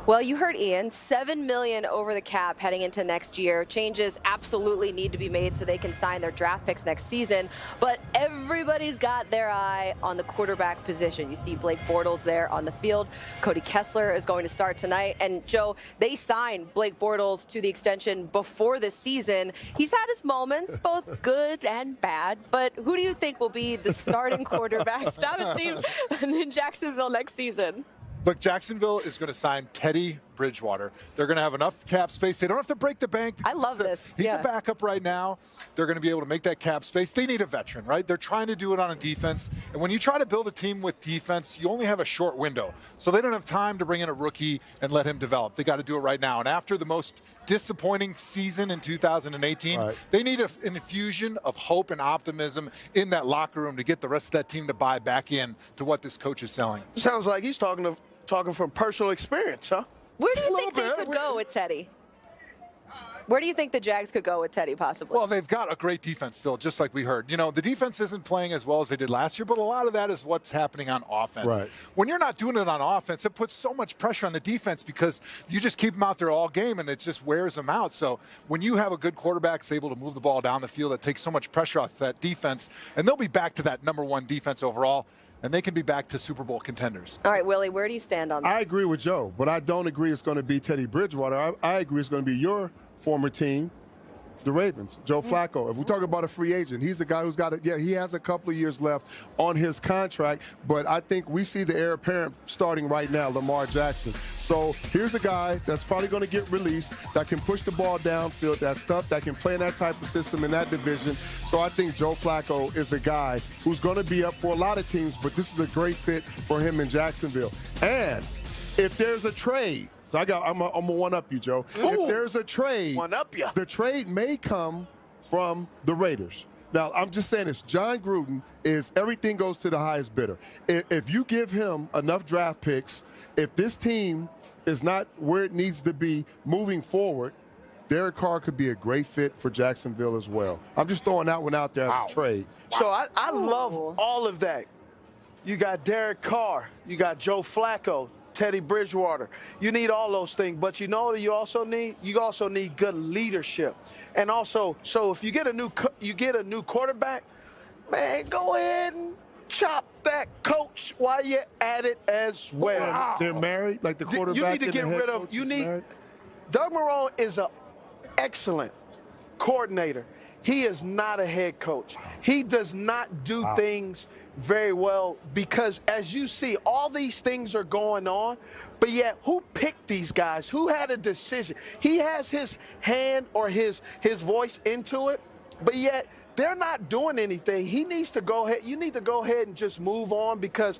Well, you heard Ian, $7 million over the cap heading into next year. Changes absolutely need to be made so they can sign their draft picks next season. But everybody's got their eye on the quarterback position. You see Blake Bortles there on the field. Cody Kessler is going to start tonight. And Joe, they signed Blake Bortles to the extension before this season. He's had his moments, both good and bad. But who do you think will be the starting quarterback status team in Jacksonville next season? Look, Jacksonville is going to sign Teddy Bridgewater. They're going to have enough cap space. They don't have to break the bank. I love this. He's a backup right now. They're going to be able to make that cap space. They need a veteran, right? They're trying to do it on a defense. And when you try to build a team with defense, you only have a short window. So they don't have time to bring in a rookie and let him develop. They got to do it right now. And after the most disappointing season in 2018, they need an infusion of hope and optimism in that locker room to get the rest of that team to buy back in to what this coach is selling. Sounds like he's talking from personal experience, huh? Where do you think they could go with Teddy? Where do you think the Jags could go with Teddy, possibly? Well, they've got a great defense still, just like we heard. You know, the defense isn't playing as well as they did last year, but a lot of that is what's happening on offense. Right. When you're not doing it on offense, it puts so much pressure on the defense because you just keep them out there all game, and it just wears them out. So when you have a good quarterback that's able to move the ball down the field, it takes so much pressure off that defense, and they'll be back to that #1 defense overall, and they can be back to Super Bowl contenders. All right, Willie, where do you stand on that? I agree with Joe, but I don't agree it's going to be Teddy Bridgewater. I agree it's going to be your former team, the Ravens, Joe Flacco. If we talk about a free agent, he's a guy who's got he has a couple of years left on his contract, but I think we see the heir apparent starting right now, Lamar Jackson. So here's a guy that's probably going to get released, that can push the ball downfield, that's tough, that can play in that type of system in that division. So I think Joe Flacco is a guy who's going to be up for a lot of teams, but this is a great fit for him in Jacksonville. And if there's a trade, so I'm gonna one-up you, Joe. Ooh, if there's a trade, one-up ya. The trade may come from the Raiders. Now, I'm just saying this. John Gruden is everything goes to the highest bidder. If you give him enough draft picks, if this team is not where it needs to be moving forward, Derek Carr could be a great fit for Jacksonville as well. I'm just throwing that one out there as a trade. So I love all of that. You got Derek Carr. You got Joe Flacco. Teddy Bridgewater. You need all those things, but you know what you also need? You also need good leadership. And also, so if you get a new quarterback, man, go ahead and chop that coach while you're at it as well. Wow. They're married, like the quarterback. You need to get rid of. Doug Marrone is an excellent coordinator. He is not a head coach. He does not do things very well because, as you see, all these things are going on, but yet who picked these guys? Who had a decision? He has his hand or his voice into it, but yet they're not doing anything. He needs to go ahead. You need to go ahead and just move on because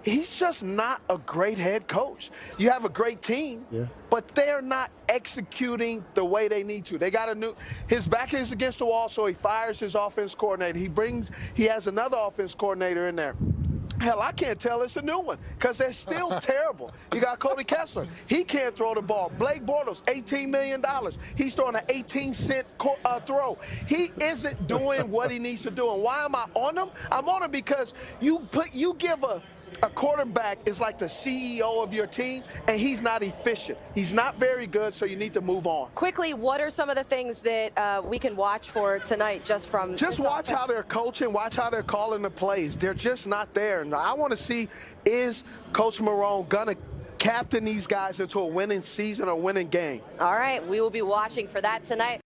he's just not a great head coach. You have a great team, but they're not executing the way they need to. They got his back is against the wall, so he fires his offense coordinator. He has another offense coordinator in there. Hell, I can't tell it's a new one because they're still terrible. You got Cody Kessler. He can't throw the ball. Blake Bortles, $18 million. He's throwing an 18-cent throw. He isn't doing what he needs to do. And why am I on him? I'm on him because you give a quarterback is like the CEO of your team, and he's not efficient. He's not very good, so you need to move on. Quickly, what are some of the things that we can watch for tonight just from Just watch how they're coaching, watch how they're calling the plays. They're just not there. And I want to see, is Coach Marrone going to captain these guys into a winning season or winning game? All right, we will be watching for that tonight.